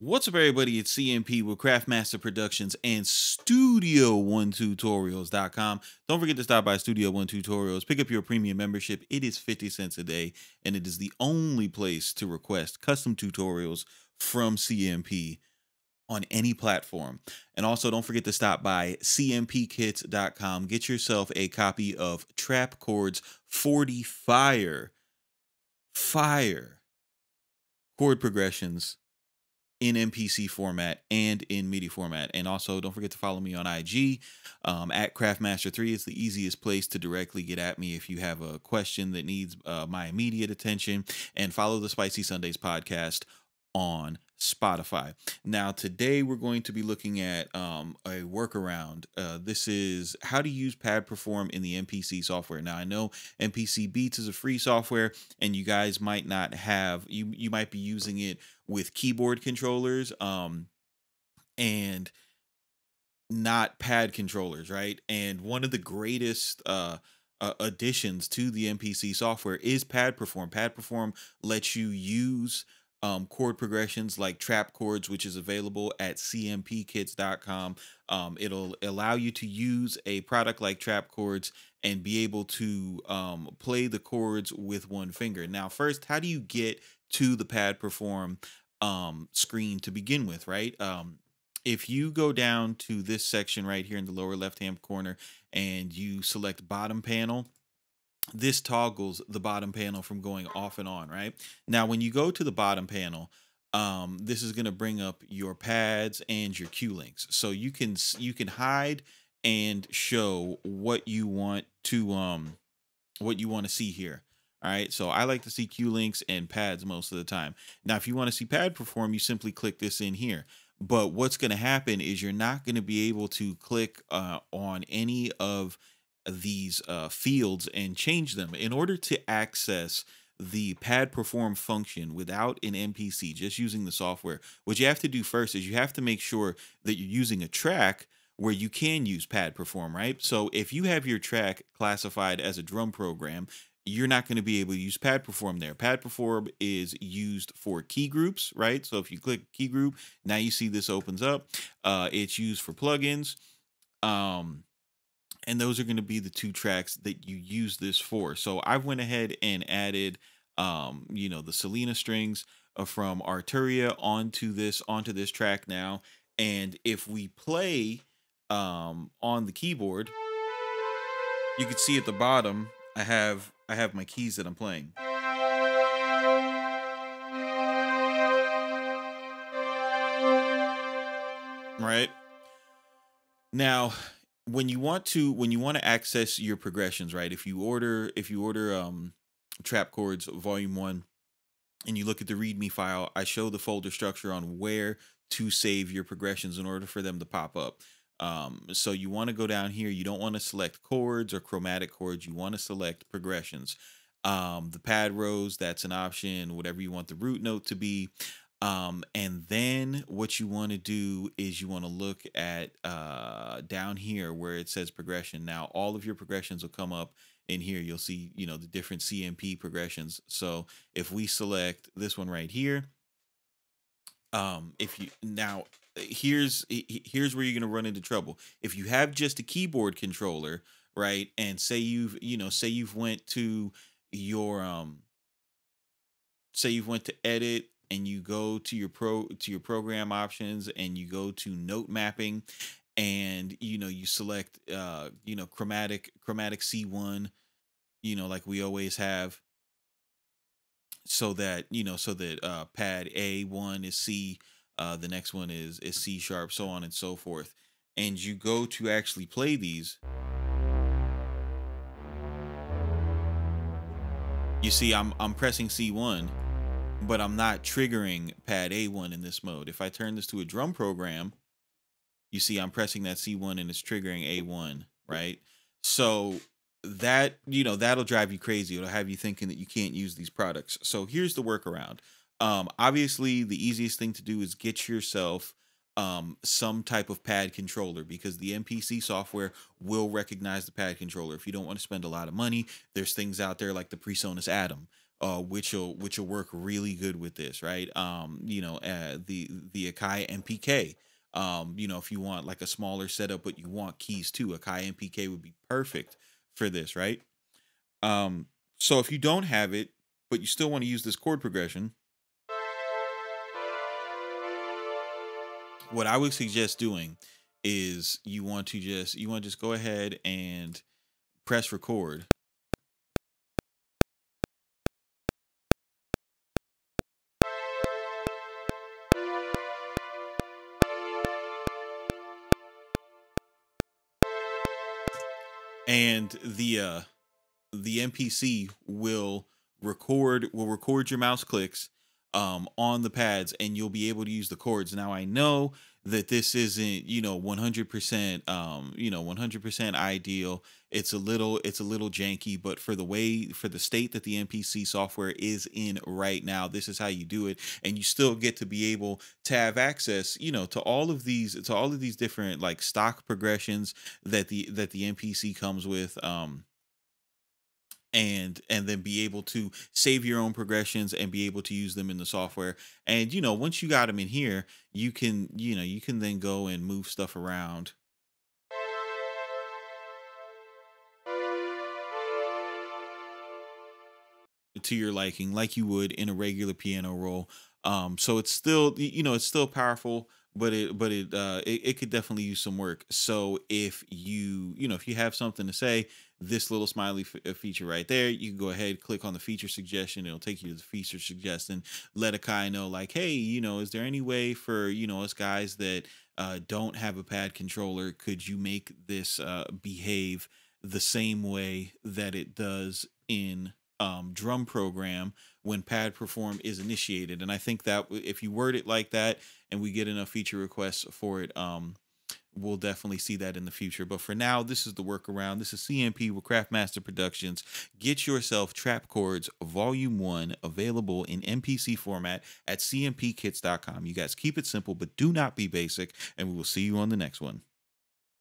What's up, everybody? It's CMP with Craftmaster Productions and Studio1Tutorials.com. Don't forget to stop by Studio One Tutorials, pick up your premium membership. It is 50 cents a day, and it is the only place to request custom tutorials from CMP on any platform. And also, don't forget to stop by cmpkits.com. Get yourself a copy of Trap Chords 40 Fire chord progressions in MPC format and in Midi format. And also, don't forget to follow me on IG at Craftmaster3. It's the easiest place to directly get at me if you have a question that needs my immediate attention. And follow the Spicy Sundays podcast on Spotify. Now, today we're going to be looking at a workaround. This is how to use Pad Perform in the MPC software. Now, I know MPC Beats is a free software, and you guys might not have, you might be using it with keyboard controllers and not pad controllers, right? And one of the greatest additions to the MPC software is Pad Perform. Pad Perform lets you use chord progressions like trap chords, which is available at cmpkits.com. It'll allow you to use a product like trap chords and be able to play the chords with one finger. Now, first, how do you get to the Pad Perform screen to begin with, right? If you go down to this section right here in the lower left-hand corner and you select bottom panel, this toggles the bottom panel from going off and on, right? Now, when you go to the bottom panel, this is going to bring up your pads and your cue links. So you can hide and show what you want to see here. All right, so I like to see cue links and pads most of the time. Now, if you want to see Pad Perform, you simply click this in here. But what's going to happen is you're not going to be able to click on any of these fields and change them. In order to access the Pad Perform function without an MPC, just using the software, what you have to do first is you have to make sure that you're using a track where you can use Pad Perform, right? So if you have your track classified as a drum program, you're not going to be able to use Pad Perform there. Pad Perform is used for key groups, right? So if you click key group, now you see this opens up. It's used for plugins. And those are going to be the two tracks that you use this for. So I went ahead and added, the Selena strings from Arturia onto this track now. And if we play on the keyboard, you can see at the bottom, I have my keys that I'm playing. Right? Now, when you want to access your progressions, right? If you order Trap Chords Volume 1 and you look at the README file, I show the folder structure on where to save your progressions in order for them to pop up. So you want to go down here. You don't want to select chords or chromatic chords. You want to select progressions. The pad rows, that's an option, whatever you want the root note to be. And then what you want to do is you want to look at down here where it says progression. Now, all of your progressions will come up in here. You'll see, the different CMP progressions. So if we select this one right here, here's where you're going to run into trouble. If you have just a keyboard controller, right, and say you've went to your say you've went to edit and you go to your program options and you go to note mapping and you select chromatic C1, like we always have, so that pad A1 is C, the next one is C sharp, so on and so forth. And you go to actually play these. You see, I'm pressing C1, but I'm not triggering pad A1 in this mode. If I turn this to a drum program, you see I'm pressing that C1 and it's triggering A1, right? So that, that'll drive you crazy. It'll have you thinking that you can't use these products. So here's the workaround. Obviously, the easiest thing to do is get yourself some type of pad controller, because the MPC software will recognize the pad controller. If you don't want to spend a lot of money, there's things out there like the PreSonus Atom. which will work really good with this, right? The Akai MPK. If you want like a smaller setup, but you want keys too, Akai MPK would be perfect for this, right? Um, so if you don't have it, but you still want to use this chord progression, what I would suggest doing is you want to just go ahead and press record, and the MPC will record your mouse clicks on the pads, and you'll be able to use the chords. Now I know that this isn't 100% 100% ideal. It's a little janky, but for the state that the MPC software is in right now, this is how you do it, and you still get to be able to have access to all of these different like stock progressions that the MPC comes with. And then be able to save your own progressions and be able to use them in the software. And once you got them in here, you can then go and move stuff around to your liking, like you would in a regular piano roll. So it's still powerful, but it could definitely use some work. So if you have something to say, this little smiley feature right there, you can go ahead, click on the feature suggestion. It'll take you to the feature suggestion. Let Akai know, like, hey, is there any way for us guys that don't have a pad controller? Could you make this behave the same way that it does in drum program when pad perform is initiated? And I think that if you word it like that and we get enough feature requests for it, we'll definitely see that in the future. But for now, this is the workaround. This is CMP with Craftmaster Productions. Get yourself Trap Chords Volume 1 available in MPC format at cmpkits.com. You guys keep it simple, but do not be basic, and we will see you on the next one.